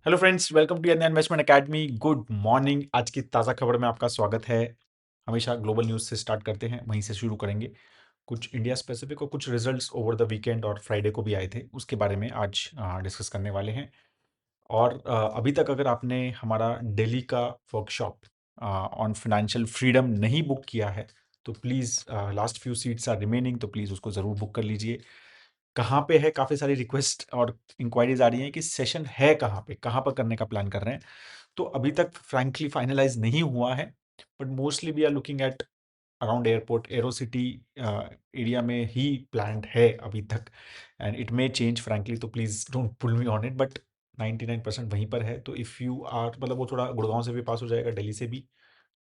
Hello friends, welcome to investment academy. Good morning. आज की ताज़ा खबर में आपका स्वागत है। हमेशा ग्लोबल न्यूज़ से स्टार्ट करते हैं, वहीं से शुरू करेंगे। कुछ इंडिया स्पेसिफिक और कुछ रिजल्ट्स ओवर द वीकेंड और फ्राइडे को भी आए थे, उसके बारे में आज डिस्कस करने वाले हैं। और अभी तक अगर आपने हमारा दिल्ली का वर्कशॉप ऑन फाइनेंशियल फ्रीडम नहीं बुक किया है तो please, last few seats are remaining, तो प्लीज़ उसको ज़रूर बुक कर लीजिए। कहाँ पे है, काफ़ी सारी रिक्वेस्ट और इंक्वायरीज आ रही हैं कि सेशन है कहाँ पे, कहाँ पर करने का प्लान कर रहे हैं। तो अभी तक फ्रैंकली फाइनलाइज नहीं हुआ है, but mostly we are looking at around airport aero city area में ही प्लान्ड है अभी तक। And it may change frankly, तो please don't pull me on it, but 99% वहीं पर है। तो इफ़ यू आर, मतलब वो थोड़ा गुड़गांव से भी पास हो जाएगा, दिल्ली से भी।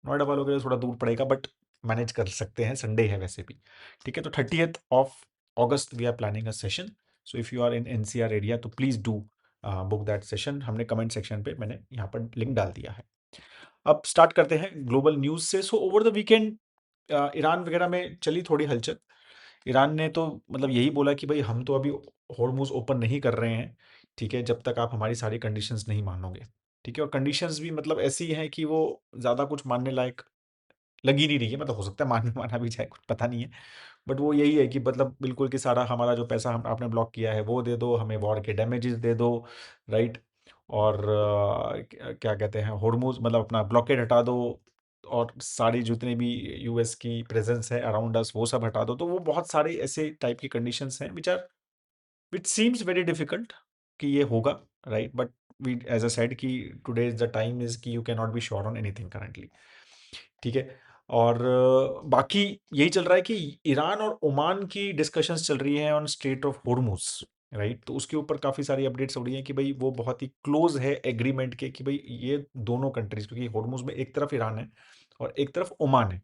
नोएडा वालों के लिए थोड़ा दूर पड़ेगा, बट मैनेज कर सकते हैं, संडे है वैसे भी। ठीक है, तो 30th of August we are planning a session. So if you are in NCR area तो please do book that session. हमने कमेंट सेक्शन पे मैंने यहाँ पर लिंक डाल दिया है। अब स्टार्ट करते हैं ग्लोबल न्यूज़ से। So over the weekend Iran वगैरह में चली थोड़ी हलचल। ईरान ने तो मतलब यही बोला कि भाई हम तो अभी हॉर्मुज़ ओपन नहीं कर रहे हैं, ठीक है, जब तक आप हमारी सारी कंडीशंस नहीं मानोगे। ठीक है, और कंडीशंस भी मतलब ऐसी हैं कि वो ज़्यादा कुछ मानने लायक लग ही नहीं रही है। मतलब हो सकता है माना भी जाए, कुछ पता नहीं है। बट वो यही है कि मतलब बिल्कुल कि सारा हमारा जो पैसा हम आपने ब्लॉक किया है वो दे दो, हमें वॉर के डैमेजेस दे दो, राइट। और क्या कहते हैं, होर्मुज मतलब अपना ब्लॉकेड हटा दो, और सारी जितने भी यूएस की प्रेजेंस है अराउंड अस वो सब हटा दो। तो वो बहुत सारे ऐसे टाइप की कंडीशंस हैं विच सीम्स वेरी डिफिकल्ट कि ये होगा, right. But we as a said कि today is the time is कि you can not be sure on anything currently. ठीक है। और बाकी यही चल रहा है कि ईरान और ओमान की डिस्कशंस चल रही हैं on straight of Hormuz, right. तो उसके ऊपर काफ़ी सारी अपडेट्स हो रही हैं कि भाई वो बहुत ही क्लोज है एग्रीमेंट के, कि भाई ये दोनों कंट्रीज, क्योंकि होर्मुज में एक तरफ ईरान है और एक तरफ ओमान है।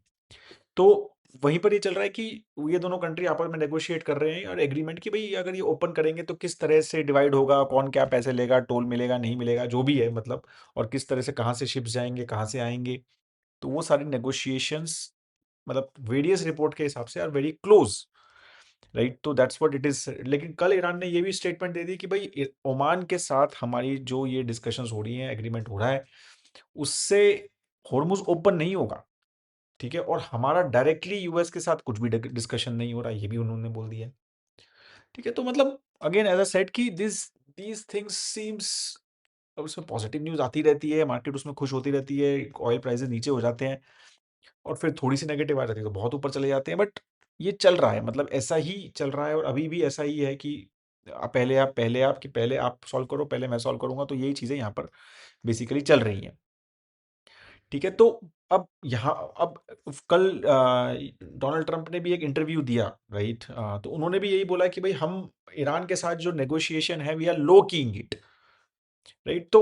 तो वहीं पर ये चल रहा है कि ये दोनों कंट्री आपस में नेगोशिएट कर रहे हैं और एग्रीमेंट कि भाई अगर ये ओपन करेंगे तो किस तरह से डिवाइड होगा, कौन क्या पैसे लेगा, टोल मिलेगा नहीं मिलेगा, जो भी है मतलब, और किस तरह से कहाँ से शिप्स जाएंगे, कहाँ से आएंगे। तो वो सारी नेगोशिएशंस मतलब वेरियस रिपोर्ट के हिसाब से आर वेरी क्लोज, राइट। तो दैट्स व्हाट इट इज। लेकिन कल ईरान ने ये भी स्टेटमेंट दे दी कि भाई ओमान के साथ हमारी जो ये डिस्कशंस हो रही हैं, एग्रीमेंट हो रहा है, उससे होर्मुज ओपन नहीं होगा। ठीक है, और हमारा डायरेक्टली यूएस के साथ कुछ भी डिस्कशन नहीं हो रहा, ये भी उन्होंने बोल दिया। ठीक है, तो मतलब अगेन एज अ सेड कि दीज थिंग्स सीम्स, अब उसमें पॉजिटिव न्यूज आती रहती है, मार्केट उसमें खुश होती रहती है, ऑयल प्राइसेस नीचे हो जाते हैं, और फिर थोड़ी सी नेगेटिव आ जाती है तो बहुत ऊपर चले जाते हैं। बट ये चल रहा है, मतलब ऐसा ही चल रहा है, और अभी भी ऐसा ही है कि पहले आप सॉल्व करो, पहले मैं सॉल्व करूंगा। तो यही चीजें यहाँ पर बेसिकली चल रही हैं। ठीक है, तो अब यहाँ अब कल डोनाल्ड ट्रंप ने भी एक इंटरव्यू दिया, राइट। तो उन्होंने भी यही बोला कि भाई हम ईरान के साथ जो नेगोशिएशन है we are low keying it, right. तो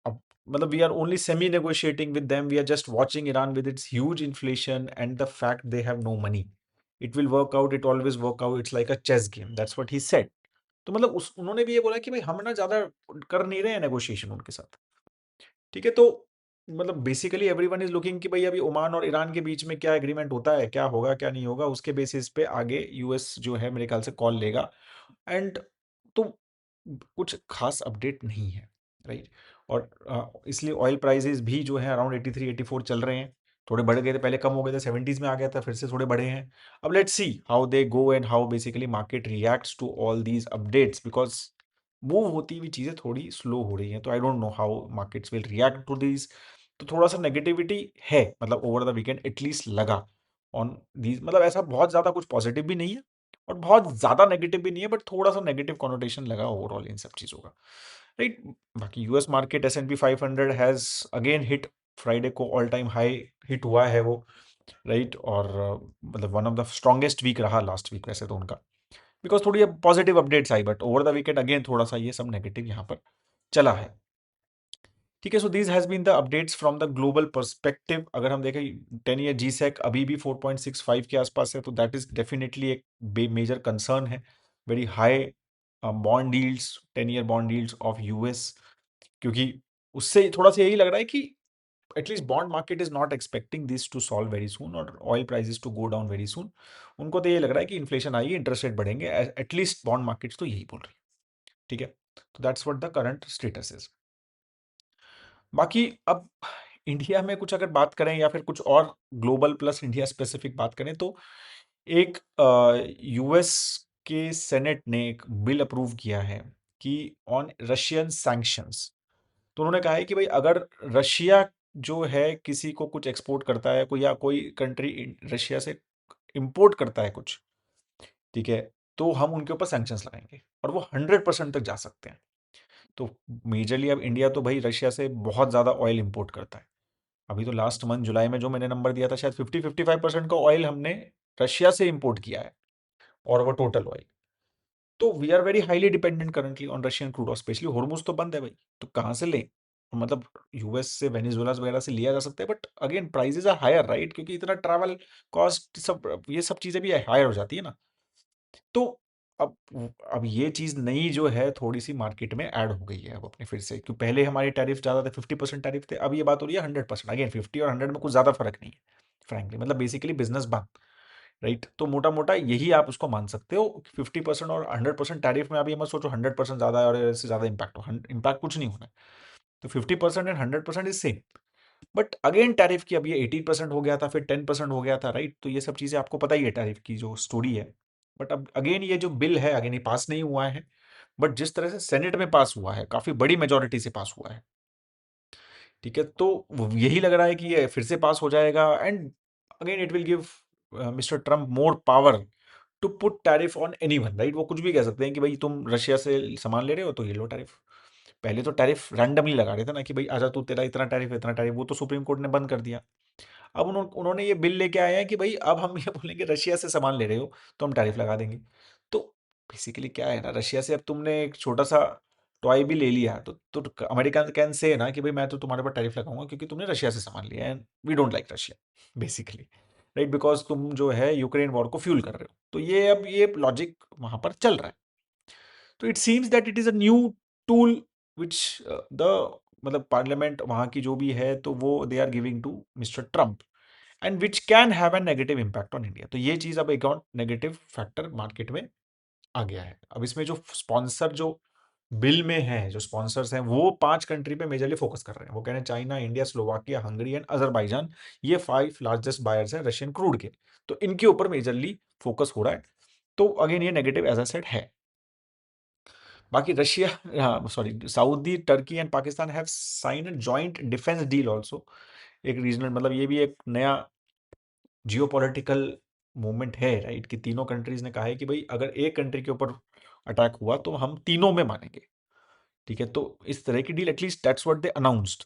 अब मतलब we are only semi negotiating with them, we are just watching Iran with its huge inflation and the fact they have no money. It will work out, it always work out, it's like a chess game, that's what he said. तो मतलब उस उन्होंने भी ये बोला कि भाई हम ना ज्यादा कर नहीं रहे हैं नेगोशिएशन उनके साथ। ठीक है, तो मतलब बेसिकली एवरीवन इज लुकिंग कि भाई अभी ओमान और ईरान के बीच में क्या एग्रीमेंट होता है, क्या होगा क्या नहीं होगा, उसके बेसिस पे आगे यूएस जो है मेरे ख्याल से कॉल लेगा। एंड तो कुछ खास अपडेट नहीं है, राइट। और इसलिए ऑयल प्राइसेस भी जो है अराउंड 83 84 चल रहे हैं। थोड़े बढ़ गए थे, पहले कम हो गए थे, 70s में आ गया था, फिर से थोड़े बढ़े हैं। अब let's see how they go and how basically market reacts to all these updates, because move होती हुई चीज़ें थोड़ी स्लो हो रही हैं। तो I don't know how markets will react to these. तो थोड़ा सा नेगेटिविटी है, मतलब ओवर द वीकेंड एटलीस्ट लगा ऑन दीज। मतलब ऐसा बहुत ज़्यादा कुछ पॉजिटिव भी नहीं है और बहुत ज़्यादा नेगेटिव भी नहीं है, बट थोड़ा सा नेगेटिव कॉनोटेशन लगा ओवरऑल इन सब चीज़ों का, राइट। बाकी US market S&P 500 has again hit, Friday को ऑल टाइम हाई हिट हुआ है वो, राइट। और मतलब one of the strongest week रहा लास्ट वीक वैसे तो उनका, बिकॉज थोड़ी पॉजिटिव अपडेट्स आई, but over the weekend again थोड़ा सा ये सब नेगेटिव यहाँ पर चला है। ठीक है, so this has been the updates from the global perspective. अगर हम देखें 10 ईयर जीसेक अभी भी 4.65 के आसपास है, तो दैट इज डेफिनेटली एक मेजर कंसर्न है। Very high bond yields, 10 year bond yields of US, क्योंकि उससे थोड़ा सा यही लग रहा है कि at least bond market is not expecting this to solve very soon और oil prices to go down very soon. उनको तो ये लग रहा है कि इन्फ्लेशन आएगी, इंटरेस्ट रेट बढ़ेंगे, एटलीस्ट बॉन्ड मार्केट्स तो यही बोल रही है। ठीक है, तो that's what the current status is. बाकी अब इंडिया में कुछ अगर बात करें या फिर कुछ और ग्लोबल प्लस इंडिया स्पेसिफिक बात करें तो एक यूएस के सेनेट ने एक बिल अप्रूव किया है कि ऑन रशियन सैंक्शंस। तो उन्होंने कहा है कि भाई अगर रशिया जो है किसी को कुछ एक्सपोर्ट करता है कोई या कोई कंट्री रशिया से इंपोर्ट करता है कुछ, ठीक है, तो हम उनके ऊपर सैंक्शंस लगाएंगे और वो 100% तक जा सकते हैं। तो मेजरली अब इंडिया तो भाई रशिया से बहुत ज़्यादा ऑयल इंपोर्ट करता है। अभी तो लास्ट मंथ जुलाई में जो मैंने नंबर दिया था शायद 50-55% का ऑयल हमने रशिया से इंपोर्ट किया है, और वो टोटल ऑयल। तो we are very highly dependent currently on Russian crude और स्पेशली होर्मुज तो बंद है भाई, तो कहाँ से लें? मतलब यूएस से वेनेजुएला वगैरह से लिया जा सकता है, but again prices are higher, right? क्योंकि इतना ट्रैवल कॉस्ट सब ये सब चीज़ें भी हायर हो जाती है ना। तो अब अब ये चीज़ नई जो है थोड़ी सी मार्केट में ऐड हो गई है अब अपने फिर से, क्योंकि पहले हमारे टैरिफ ज़्यादा थे, 50% टैरिफ थे, अब ये बात हो रही है 100%। अगेन 50 और 100 में कुछ ज़्यादा फर्क नहीं है फ्रैंकली, मतलब बेसिकली बिजनेस बंद, राइट? तो मोटा मोटा यही आप उसको मान सकते हो। 50% और 100% टैरिफ में, अभी ये मत सोचो 100% ज़्यादा है और इससे ज़्यादा इम्पैक्ट हो, इम्पैक्ट कुछ नहीं होना है। तो 50% and 100% is same. But again tariff की अब ये 18% हो गया था, फिर 10% हो गया था, राइट? तो ये सब चीज़ें आपको पता ही है टैरिफ की जो स्टोरी है। बट अब अगेन ये जो बिल है अगेन ये पास नहीं हुआ है, बट जिस तरह से सेनेट में पास हुआ है काफ़ी बड़ी मेजोरिटी से पास हुआ है, ठीक है, तो यही लग रहा है कि ये फिर से पास हो जाएगा and again it will give mister Trump more power to put tariff on anyone, right? वो कुछ भी कह सकते हैं कि भाई तुम रशिया से सामान ले रहे हो तो ये लो टैरिफ। पहले तो टैरिफ रैंडमली लगा रहे थे ना कि भाई आजा तू, तेरा इतना टैरिफ इतना टैरिफ, वो तो सुप्रीम कोर्ट ने बंद कर दिया। अब उन्होंने ये बिल लेके आए हैं कि भाई अब हम ये बोलेंगे रशिया से सामान ले रहे हो तो हम टैरिफ लगा देंगे। तो बेसिकली क्या है ना, रशिया से अब तुमने एक छोटा सा टॉय भी ले लिया तो अमेरिका कैन से ना कि भाई मैं तो तुम्हारे पर टैरिफ लगाऊंगा क्योंकि तुमने रशिया से सामान लिया है, we don't like Russia basically, right? Because तुम जो है यूक्रेन वॉर को फ्यूल कर रहे हो, तो ये अब ये लॉजिक वहां पर चल रहा है। तो it seems that it is a new tool which the मतलब पार्लियामेंट वहां की जो भी है तो वो they are giving to mister Trump, and which can have an negative impact on India. तो ये चीज अब एक और नेगेटिव फैक्टर मार्केट में आ गया है। अब इसमें जो स्पॉन्सर जो बिल में है, जो स्पॉन्सर्स हैं वो 5 कंट्री पे मेजरली फोकस कर रहे हैं। वो कह रहे हैं China, India, Slovakia, Hungary and Azerbaijan, ये 5 लार्जेस्ट बायर्स हैं रशियन क्रूड के, तो इनके ऊपर मेजरली फोकस हो रहा है। तो अगेन ये नेगेटिव एज अ सेड है। बाकी रशिया, हाँ sorry, Saudi, Turkey and Pakistan have sign a joint defence deal also. एक रीजनल मतलब ये भी एक नया जियोपॉलिटिकल मूवमेंट है, राइट? कि तीनों कंट्रीज ने कहा है कि भाई अगर एक कंट्री के ऊपर अटैक हुआ तो हम तीनों में मानेंगे, ठीक है? तो इस तरह की deal, at least that's what they announced.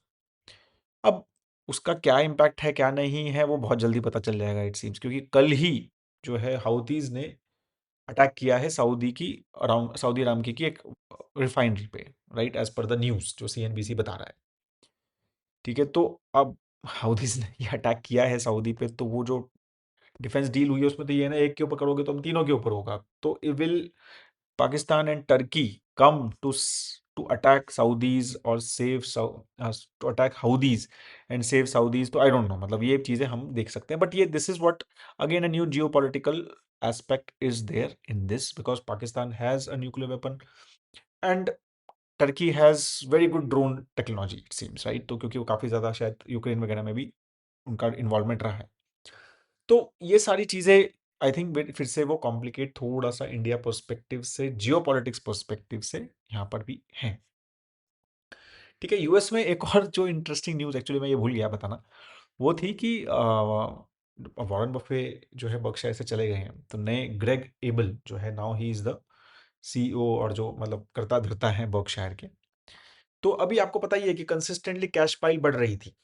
अब उसका क्या इम्पैक्ट है क्या नहीं है वो बहुत जल्दी पता चल जाएगा इट सीम्स, क्योंकि कल ही जो है हाउथीज ने अटैक किया है सऊदी की, अराउंड सऊदी अराम की एक रिफाइनरी पे, right? As per the news जो सीएनबीसी बता रहा है, ठीक है? तो अब हाउथीज ने ये अटैक किया है सऊदी पे, तो वो जो डिफेंस डील हुई है उसमें तो ये है ना, एक के ऊपर करोगे तो हम तीनों के ऊपर होगा। तो it will Pakistan and Turkey come to attack Saudis or save to attack Houthis and save Saudis, तो आई डोंट नो, मतलब ये चीजें हम देख सकते हैं, बट ये this is what again a new geopolitical aspect is there in this, because Pakistan has a nuclear weapon and Turkey has very good drone technology it seems, right? तो क्योंकि वो काफी ज्यादा शायद यूक्रेन वगैरह में भी उनका इन्वॉल्वमेंट रहा है। तो ये सारी चीजें आई थिंक फिर से वो कॉम्प्लिकेट थोड़ा सा इंडिया पर्सपेक्टिव से, जियोपॉलिटिक्स पर्सपेक्टिव से यहाँ पर भी है, ठीक है? यूएस में एक और जो इंटरेस्टिंग न्यूज़, एक्चुअली मैं ये भूल गया बताना, वो थी कि वॉरेन बफे जो है बर्कशायर से चले गए हैं, तो नए ग्रेग एबल जो है now he is the CEO, और जो मतलब करता धरता है बर्कशायर के। तो अभी आपको पता ही है कि कंसिस्टेंटली कैश पाइल बढ़ रही थी,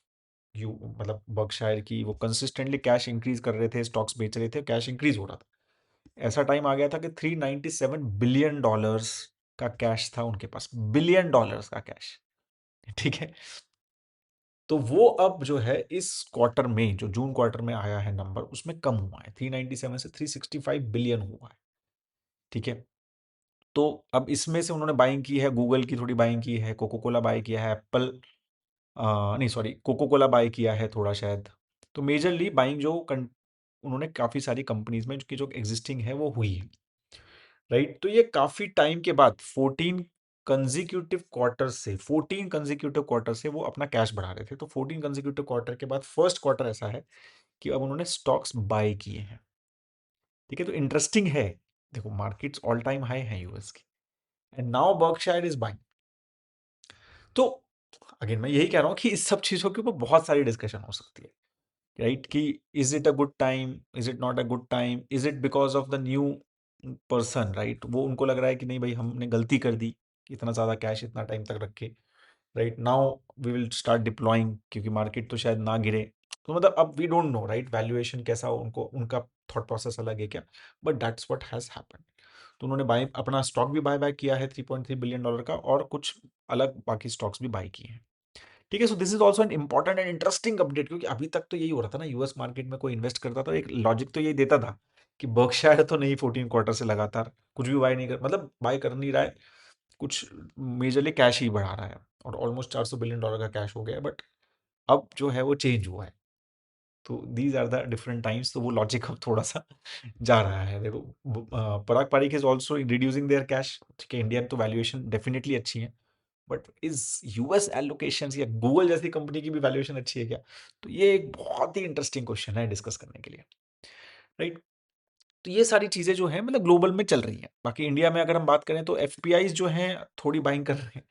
यू मतलब बर्कशायर की, वो कंसिस्टेंटली कैश इंक्रीज कर रहे थे, स्टॉक्स बेच रहे थे, कैश इंक्रीज हो रहा था। ऐसा टाइम आ गया था कि $397 बिलियन का कैश था उनके पास, बिलियन डॉलर्स का कैश, ठीक है? तो वो अब जो है इस क्वार्टर में, जो जून क्वार्टर में आया है नंबर, उसमें कम हुआ है, 397 से 365 बिलियन हुआ है, ठीक है? तो अब इसमें से उन्होंने बाइंग की है, गूगल की थोड़ी बाइंग की है, कोको कोला बाय किया है, एप्पल, नहीं सॉरी, कोको कोला बाय किया है थोड़ा शायद। तो मेजरली बाइंग उन्होंने काफ़ी सारी कंपनीज में जो एग्जिस्टिंग है वो हुई है, राइट? तो ये काफ़ी टाइम के बाद 14 कंसेक्यूटिव क्वार्टर से 14 कंसेक्यूटिव क्वार्टर से वो अपना कैश बढ़ा रहे थे, तो 14 कंसेक्यूटिव क्वार्टर के बाद फर्स्ट क्वार्टर ऐसा है कि अब उन्होंने स्टॉक्स बाय किए हैं। ठीक है, तो इंटरेस्टिंग है। देखो मार्केट्स ऑल टाइम हाई है यूएस की, and now Berkshire is buying. तो अगेन मैं यही कह रहा हूँ कि इस सब चीज़ों के ऊपर बहुत सारी डिस्कशन हो सकती है, राइट? कि is it a good time, is it not a good time, is it because of the new person, right? वो उनको लग रहा है कि नहीं भाई हमने गलती कर दी कि इतना ज़्यादा कैश इतना टाइम तक रखे, right? Now we will start deploying, क्योंकि मार्केट तो शायद ना गिरे। तो मतलब अब we don't know, right, valuation कैसा हो, उनको उनका थॉट प्रोसेस अलग है क्या, but that's what has happened. तो उन्होंने बाय अपना स्टॉक भी बाय किया है $3.3 बिलियन का, और कुछ अलग बाकी स्टॉक्स भी बाय किए हैं। ठीक है, so this is also an important and interesting update, क्योंकि अभी तक तो यही हो रहा था ना, यूएस मार्केट में कोई इन्वेस्ट करता था एक लॉजिक तो यही देता था कि बर्कशायर तो नहीं 14 क्वार्टर से लगातार कुछ भी बाय नहीं कर, मतलब बाय कर नहीं रहा है, कुछ मेजरली कैश ही बढ़ा रहा है, और ऑलमोस्ट $400 बिलियन का कैश हो गया है, बट अब जो है वो चेंज हुआ है। तो these are the different times, तो वो लॉजिक अब थोड़ा सा जा रहा है। देखो Parag Parikh is also reducing their cash. ठीक है, इंडियन तो वैल्यूएशन डेफिनेटली अच्छी है, बट इज यूएस एलोकेशन या गूगल जैसी कंपनी की भी वैल्यूएशन अच्छी है क्या? तो ये एक बहुत ही इंटरेस्टिंग क्वेश्चन है डिस्कस करने के लिए, राइट? तो ये सारी चीजें जो है मतलब ग्लोबल में चल रही हैं। बाकी इंडिया में अगर हम बात करें तो एफपीआईज जो हैं थोड़ी बाइंग कर रहे हैं।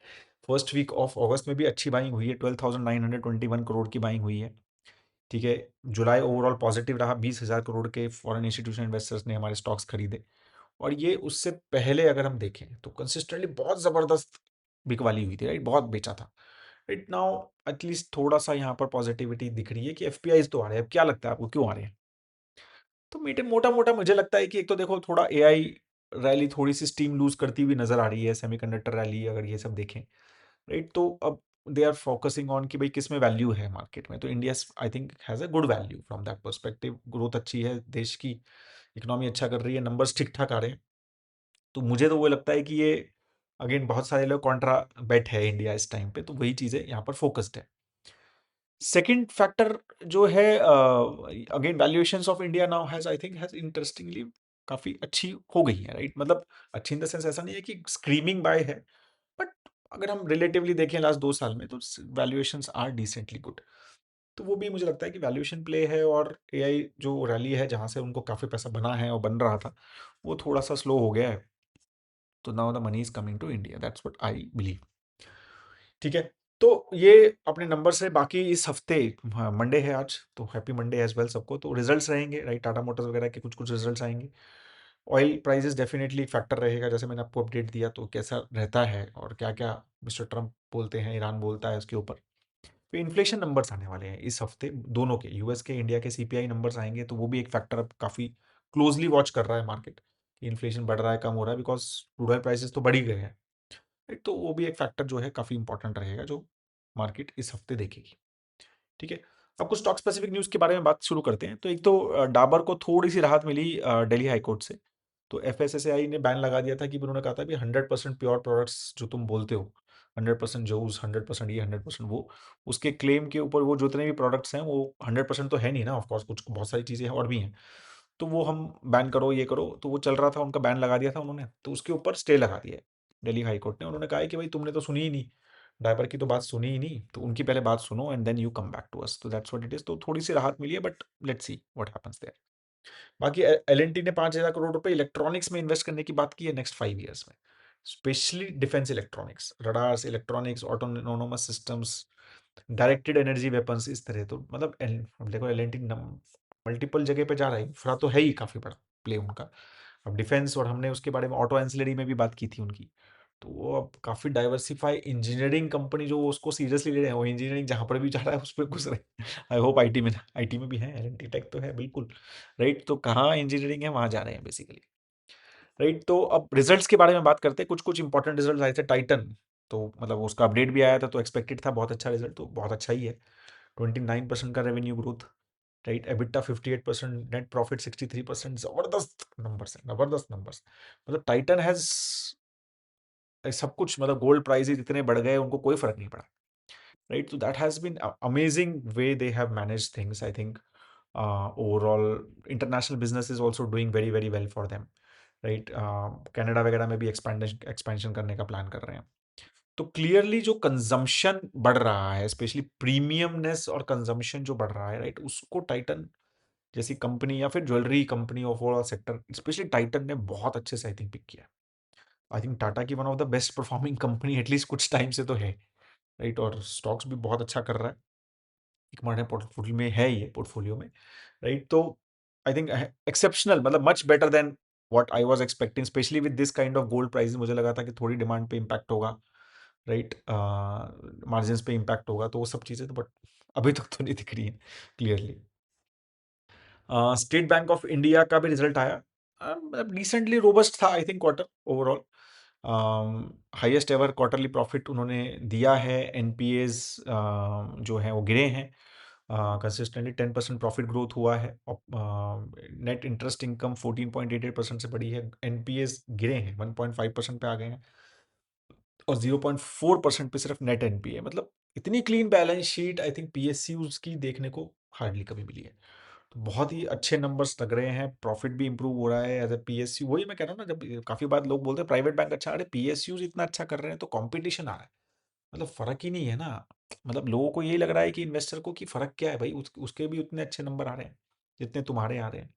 फर्स्ट वीक ऑफ अगस्त में भी अच्छी बाइंग हुई है, 12,921 करोड़ की बाइंग हुई है। ठीक है, जुलाई ओवरऑल पॉजिटिव रहा, 20,000 करोड़ के फॉरेन इंस्टीट्यूशन इन्वेस्टर्स ने हमारे स्टॉक्स खरीदे। और ये उससे पहले अगर हम देखें तो कंसिस्टेंटली बहुत जबरदस्त बिकवाली हुई थी, राइट? बहुत बेचा था। राइट नाउ एटलीस्ट थोड़ा सा यहाँ पर पॉजिटिविटी दिख रही है कि एफपीआईज तो आ रहे हैं। अब क्या लगता है आपको क्यों आ रहे हैं? तो मीटे मोटा मोटा मुझे लगता है कि एक तो देखो थोड़ा एआई रैली थोड़ी सी स्टीम लूज करती हुई नजर आ रही है, सेमीकंडक्टर रैली अगर ये सब देखें, राइट? तो अब दे आर फोकसिंग ऑन कि भाई किस में वैल्यू है मार्केट में, तो India I think has a good value from that perspective. Growth अच्छी है, देश की इकोनॉमी अच्छा कर रही है, नंबर्स ठीक ठाक आ रहे हैं। तो मुझे तो वो लगता है कि ये अगेन बहुत सारे लोग कॉन्ट्रा बेट है इंडिया इस टाइम पे, तो वही चीज़ें यहाँ पर फोकस्ड है। सेकंड फैक्टर जो है, again valuations of India now has I think has interestingly काफ़ी अच्छी हो गई है, राइट? मतलब अच्छी इन द सेंस ऐसा नहीं है कि स्क्रीमिंग बाय है, बट अगर हम रिलेटिवली देखें लास्ट 2 साल में तो वैल्यूएशंस आर डिसेंटली गुड। तो वो भी मुझे लगता है कि वैल्यूएशन प्ले है, और एआई जो रैली है जहाँ से उनको काफ़ी पैसा बना है और बन रहा था, वो थोड़ा सा स्लो हो गया है। तो now the money is coming to India, that's what I believe. ठीक है, तो ये अपने नंबर से बाकी इस हफ्ते, हाँ मंडे है आज, तो हैप्पी मंडे एज वेल सबको। तो रिजल्ट्स रहेंगे, राइट? टाटा मोटर्स वगैरह के कुछ कुछ रिजल्ट्स आएंगे। ऑयल प्राइसेस डेफिनेटली फैक्टर रहेगा, जैसे मैंने आपको अपडेट दिया, तो कैसा रहता है और क्या क्या मिस्टर ट्रम्प बोलते हैं, ईरान बोलता है उसके ऊपर। तो इन्फ्लेशन नंबर्स आने वाले हैं इस हफ्ते, दोनों के, यूएस के इंडिया के सीपीआई नंबर्स आएंगे, तो वो भी एक फैक्टर अब काफ़ी क्लोजली वॉच कर रहा है मार्केट कि इन्फ्लेशन बढ़ रहा है कम हो रहा है, बिकॉज क्रूड ऑयल प्राइसेस तो बढ़ ही गए हैं। एक तो वो भी एक फैक्टर जो है काफ़ी इंपॉर्टेंट रहेगा, जो मार्केट इस हफ्ते देखेगी। ठीक है, अब कुछ स्टॉक स्पेसिफिक न्यूज़ के बारे में बात शुरू करते हैं। तो एक तो डाबर को थोड़ी सी राहत मिली दिल्ली हाई कोर्ट से। तो एफएसएसएआई ने बैन लगा दिया था कि उन्होंने कहा था कि 100% प्योर प्रोडक्ट्स जो तुम बोलते हो, 100% जूस, 100% ये, 100% वो, उसके क्लेम के ऊपर वो जितने भी प्रोडक्ट्स हैं वो 100% तो है नहीं ना, ऑफकोर्स कुछ बहुत सारी चीज़ें और भी हैं। तो वो हम बैन करो ये करो, तो वो चल रहा था, उनका बैन लगा दिया था उन्होंने, तो उसके ऊपर स्टे लगा दिया है दिल्ली हाई कोर्ट ने। उन्होंने कहा है कि भाई तुमने तो सुनी ही नहीं, डायपर की तो बात सुनी ही नहीं, तो उनकी पहले बात सुनो and then you come back to us. तो दैट्स व्हाट इट इज। तो थोड़ी सी राहत मिली है, but let's see what happens there. बाकी एल ने 5,000 करोड़ रुपए इलेक्ट्रॉनिक्स में इन्वेस्ट करने की बात की है नेक्स्ट 5 ईयर्स में, specially defence electronics, radars electronics, autonomous systems, directed energy weapons, इस तरह। तो मतलब देखो एल मल्टीपल जगह पे जा रहा है, इंफ्रा तो है ही काफ़ी बड़ा प्ले उनका। अब डिफेंस, और हमने उसके बारे में ऑटो एंसिलरी में भी बात की थी उनकी, तो वो अब काफ़ी डाइवर्सिफाई इंजीनियरिंग कंपनी जो उसको सीरियसली ले रहे हैं, वो इंजीनियरिंग जहाँ पर भी जा रहा है उस पर घुस रहे हैं। आई होप आईटी में, आईटी में भी है, एल टेक तो है बिल्कुल, राइट? तो कहाँ इंजीनियरिंग है वहाँ जा रहे हैं बेसिकली, राइट? तो अब रिजल्ट्स के बारे में बात करते हैं। कुछ कुछ इंपॉर्टेंट रिजल्ट आए थे टाइटन, तो मतलब उसका अपडेट भी आया था, तो एक्सपेक्टेड था बहुत अच्छा रिजल्ट, तो बहुत अच्छा ही है। 29% का revenue growth, right? EBITDA 58%, net profit 63%, जबरदस्त नंबर्स है, जबरदस्त नंबर्स। मतलब टाइटन हैज सब कुछ, मतलब गोल्ड प्राइसेस इतने बढ़ गए उनको कोई फर्क नहीं पड़ा, राइट? तो that has been amazing way they have manage things, I think. Overall international business is also doing very very well for them, right? Canada वगैरह में भी एक्सपेंशन करने का प्लान कर रहे हैं। तो क्लियरली जो कंजम्पशन बढ़ रहा है, स्पेशली प्रीमियमनेस और कंजम्पशन जो बढ़ रहा है, राइट, उसको टाइटन जैसी कंपनी या फिर jewellery company of overall sector, specially Titan ने बहुत अच्छे से आई थिंक पिक किया। आई थिंक टाटा की one of the best performing company at least कुछ टाइम से तो है, राइट, और स्टॉक्स भी बहुत अच्छा कर रहा है, एक हमारे पोर्टफोलियो में है ये, पोर्टफोलियो में, राइट। तो आई थिंक एक्सेप्शनल, मतलब much better than what I was expecting, specially with this kind of gold price. मुझे लगा था कि थोड़ी डिमांड पे इम्पैक्ट होगा, राइट, मार्जिन्स पे इम्पैक्ट होगा, तो वो सब चीज़ें तो, बट अभी तक तो नहीं दिख रही है clearly. State bank of India का भी रिजल्ट आया, मतलब डिसेंटली रोबस्ट था I think quarter overall. Highest ever quarterly profit उन्होंने दिया है। एनपीएज जो है वो गिरे हैं, कंसिस्टेंटली 10% प्रॉफिट ग्रोथ हुआ है। नेट इंटरेस्ट इनकम 14.88% से बढ़ी है। एनपीएज गिरे हैं, 1.5% पे आ गए हैं, और 0.4% पे सिर्फ नेट एनपीए। मतलब इतनी clean balance sheet I think PSUs की देखने को हार्डली कभी मिली है। तो बहुत ही अच्छे नंबर्स लग रहे हैं, प्रॉफिट भी इंप्रूव हो रहा है एज ए पीएसयू। वही मैं कह रहा हूँ ना, जब काफी बार लोग बोलते हैं प्राइवेट बैंक अच्छा, अरे पीएसयूज इतना अच्छा कर रहे हैं तो कंपटीशन आ रहा है, मतलब फर्क ही नहीं है ना। मतलब लोगों को यही लग रहा है कि इन्वेस्टर को कि फर्क क्या है भाई, उसके भी उतने अच्छे नंबर आ रहे हैं जितने तुम्हारे आ रहे हैं,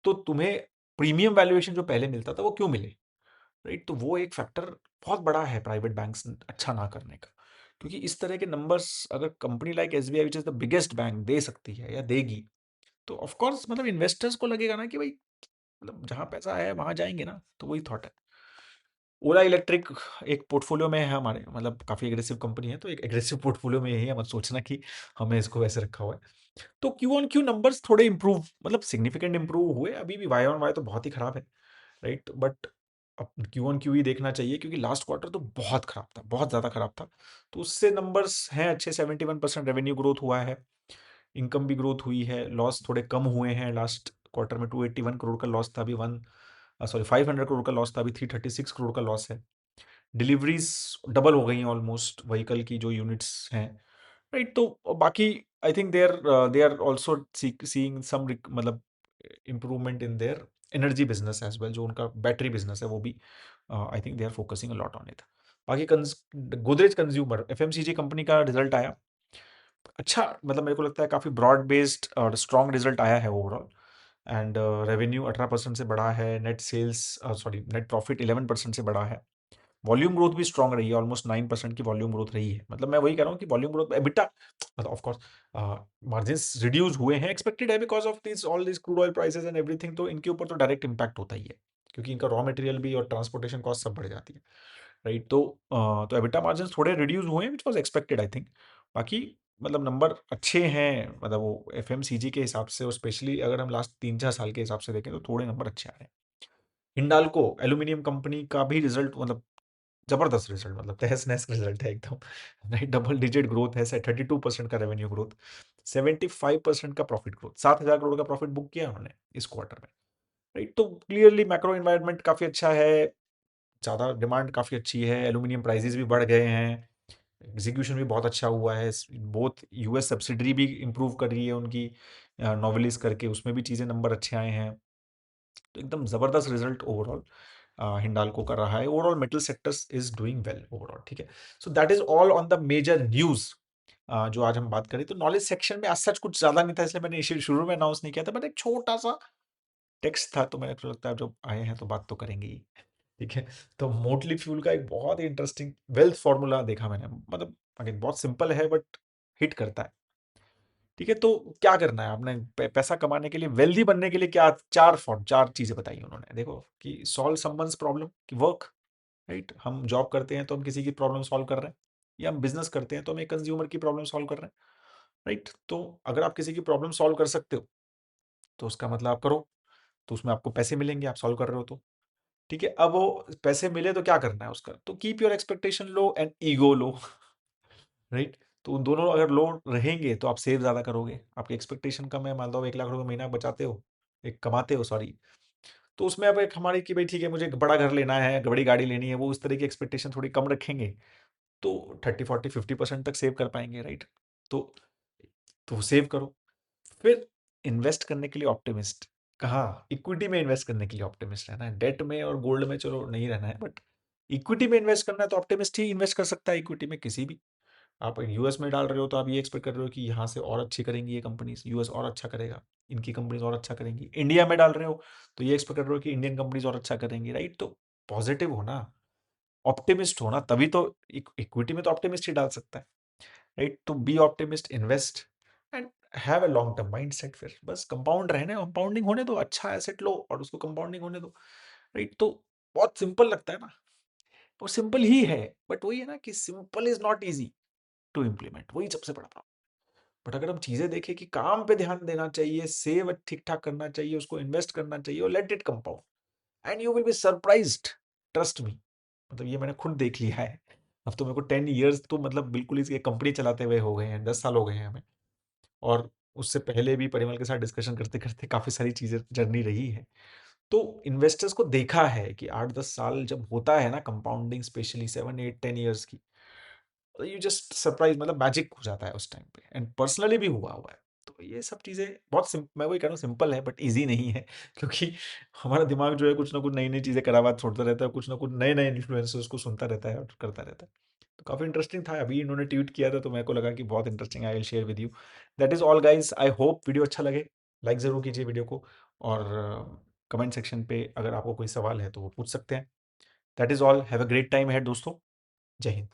तो तुम्हें प्रीमियम वैल्यूएशन जो पहले मिलता था वो क्यों मिले, राइट। तो वो एक फैक्टर बहुत बड़ा है प्राइवेट बैंक्स अच्छा ना करने का, क्योंकि इस तरह के नंबर्स अगर company like SBI which is the biggest bank दे सकती है या देगी, तो ऑफ कोर्स मतलब इन्वेस्टर्स को लगेगा ना कि भाई, मतलब जहाँ पैसा है वहां जाएंगे ना, तो वही थॉट है। ओला इलेक्ट्रिक एक पोर्टफोलियो में है हमारे, मतलब काफी एग्रेसिव कंपनी है, तो एक एग्रेसिव पोर्टफोलियो में यही है, मत सोचना कि हमने इसको वैसे रखा हुआ है। तो क्यू ऑन क्यू नंबर्स थोड़े इंप्रूव, मतलब सिग्निफिकेंट इंप्रूव हुए, अभी भी वाई ऑन वाई तो बहुत ही खराब है, राइट, बट अब क्यू ऑन क्यू ही देखना चाहिए, क्योंकि लास्ट क्वार्टर तो बहुत खराब था, बहुत ज़्यादा खराब था। तो उससे नंबर्स हैं अच्छे, 71% रेवेन्यू ग्रोथ हुआ है, इनकम भी ग्रोथ हुई है, लॉस थोड़े कम हुए हैं। लास्ट क्वार्टर में 281 करोड़ का लॉस था, अभी 500 करोड़ का लॉस था, अभी 336 करोड़ का लॉस है। डिलीवरीज डबल हो गई हैं ऑलमोस्ट, व्हीकल की जो यूनिट्स हैं, राइट। तो बाकी I think they are also seeing some मतलब improvement in their energy business as well, जो उनका बैटरी बिजनेस है वो भी I think they are focusing a lot on it. बाकी गोदरेज कंज्यूमर एफएमसीजी कंपनी का रिजल्ट आया अच्छा, मतलब मेरे को लगता है काफ़ी ब्रॉड बेस्ड और स्ट्रॉन्ग रिजल्ट आया है ओवरऑल। एंड रेवेन्यू 18% से बढ़ा है, net sales sorry net profit 11% से बढ़ा है। वॉल्यूम ग्रोथ भी स्ट्रांग रही है, ऑलमोस्ट 9% की वॉल्यूम ग्रोथ रही है। मतलब मैं वही कह रहा हूँ कि वॉल्यूम ग्रोथ एबिटा, मतलब ऑफ कोर्स मार्जिन्स रिड्यूस हुए हैं, एक्सपेक्टेड है because of this all this crude oil prices and everything, तो इनके ऊपर तो डायरेक्ट इम्पैक्ट होता ही है, क्योंकि इनका रॉ मटेरियल भी और ट्रांसपोर्टेशन कॉस्ट सब बढ़ जाती है, राइट। तो एबिटा मार्जिन थोड़े रिड्यूस हुए हैं, which was expected I think. बाकी मतलब नंबर अच्छे हैं, मतलब वो एफएमसीजी के हिसाब से, और स्पेशली अगर हम लास्ट 3-4 साल के हिसाब से देखें तो थोड़े नंबर अच्छे आ रहे हैं। हिंडाल्को एल्यूमिनियम कंपनी का भी रिजल्ट मतलब जबरदस्त रिजल्ट, मतलब तहस नहस रिजल्ट है एकदम, राइट। डबल डिजिट ग्रोथ है, 32% का रेवेन्यू ग्रोथ, 75% का प्रॉफिट ग्रोथ, 7,000 करोड़ का प्रॉफिट बुक किया उन्होंने इस क्वार्टर में, राइट। तो क्लियरली मैक्रो इन्वायरमेंट काफी अच्छा है, ज़्यादा डिमांड काफ़ी अच्छी है, एल्यूमिनियम प्राइसेस भी बढ़ गए हैं, एग्जीक्यूशन भी बहुत अच्छा हुआ है। बोथ यूएस सब्सिडरी भी इंप्रूव कर रही है उनकी, नोवेलिस करके, उसमें भी चीज़ें नंबर अच्छे आए हैं। तो एकदम ज़बरदस्त रिजल्ट ओवरऑल हिंडाल्को का रहा है। Overall metal sectors is doing well overall, ठीक है। So that is all on the major news जो आज हम बात करें। तो नॉलेज सेक्शन में आज सच कुछ ज़्यादा नहीं था, इसलिए मैंने इसे शुरू में अनाउंस नहीं किया था, बट एक छोटा सा टेक्स्ट था, तो मेरे को लगता है जब आए हैं तो बात तो करेंगे ही, ठीक है। तो मोटली फ्यूल का एक बहुत ही इंटरेस्टिंग वेल्थ फॉर्मूला देखा मैंने, मतलब अगेन बहुत सिंपल है बट हिट करता है, ठीक है। तो क्या करना है आपने पैसा कमाने के लिए, वेल्दी बनने के लिए, क्या चार चीजें बताई उन्होंने, देखो कि सॉल्व समवन्स प्रॉब्लम, कि वर्क, राइट। हम जॉब करते हैं तो हम किसी की प्रॉब्लम सॉल्व कर रहे हैं, या हम बिजनेस करते हैं तो हम एक कंज्यूमर की प्रॉब्लम सॉल्व कर रहे हैं, राइट। तो अगर आप किसी की प्रॉब्लम सॉल्व कर सकते हो तो उसका मतलब आप करो, तो उसमें आपको पैसे मिलेंगे, आप सॉल्व कर रहे हो तो, ठीक है। अब वो पैसे मिले तो क्या करना है उसका, तो keep your expectation low and ego low, right. तो उन दोनों अगर लो रहेंगे तो आप सेव ज्यादा करोगे, आपकी एक्सपेक्टेशन कम है, मान लो 1 लाख रुपए महीना बचाते हो, एक कमाते हो सॉरी, तो उसमें अब एक हमारी कि भाई ठीक है मुझे एक बड़ा घर लेना है, बड़ी गाड़ी लेनी है, वो उस तरह की एक्सपेक्टेशन थोड़ी कम रखेंगे, तो 30 40 50% तक सेव कर पाएंगे, राइट। तो सेव करो। फिर इन्वेस्ट करने के लिए ऑप्टिमिस्ट, कहाँ, इक्विटी में इन्वेस्ट करने के लिए ऑप्टिमिस्ट रहना है, डेट में और गोल्ड में चलो नहीं रहना है, बट इक्विटी में इन्वेस्ट करना है तो ऑप्टिमिस्ट ही इन्वेस्ट कर सकता है इक्विटी में किसी भी। आप यूएस में डाल रहे हो तो आप ये एक्सपेक्ट कर रहे हो कि यहाँ से और अच्छी करेंगी ये कंपनीज, यूएस और अच्छा करेगा, इनकी कंपनीज और अच्छा करेंगी। इंडिया में डाल रहे हो तो ये एक्सपेक्ट कर रहे हो कि इंडियन कंपनीज और अच्छा करेंगी, राइट? तो पॉजिटिव हो ना, ऑप्टिमिस्ट हो ना, तभी तो इक्विटी में तो ऑप्टिमिस्ट ही डाल सकता है, राइट? तो be optimist, invest and have a long term mindset. फिर बस कंपाउंड रहने, कंपाउंडिंग होने दो, अच्छा एसेट लो और उसको कंपाउंडिंग होने दो, राइट? तो बहुत सिंपल लगता है ना, वो सिंपल ही है, बट वही है ना कि simple is not easy to implement, वही सबसे बड़ा प्रॉब्लम। बट अगर हम चीजें देखें कि काम पे ध्यान देना चाहिए, सेव ठीक ठाक करना चाहिए, उसको इन्वेस्ट करना चाहिए और let it compound and you will be surprised, trust me. मतलब ये मैंने खुद देख लिया है। अब तो मेरे को 10 इयर्स तो मतलब बिल्कुल इसकी कंपनी चलाते हुए हो गए हैं, 10 साल हो गए हैं हमें। और उससे पहले भी परिमल के साथ डिस्कशन करते करते काफी सारी चीजें जर्नी रही है। तो इन्वेस्टर्स को देखा है कि 8-10 साल जब होता है ना कंपाउंडिंग, स्पेशली 7-8-10 इयर्स की, यू जस्ट सरप्राइज, मतलब मैजिक हो जाता है उस टाइम पे, एंड पर्सनली भी हुआ हुआ है। तो ये सब चीज़ें बहुत मैं वही कह रहा हूँ, सिंपल है बट इजी नहीं है क्योंकि हमारा दिमाग जो है कुछ ना कुछ नई नई चीज़ें करा बात छोड़ता रहता है, कुछ ना कुछ नए नए इन्फ्लुएंसर्स को सुनता रहता है और करता रहता है। तो काफ़ी इंटरेस्टिंग था, अभी इन्होंने ट्वीट किया था तो मेरे को लगा कि बहुत interesting, I will share with you. That is all guys, I hope video अच्छा लगे, लाइक ज़रूर कीजिए वीडियो को, और कमेंट सेक्शन पे अगर आपको कोई सवाल है तो वो पूछ सकते हैं। That is all, have a great time है दोस्तों। जय हिंद।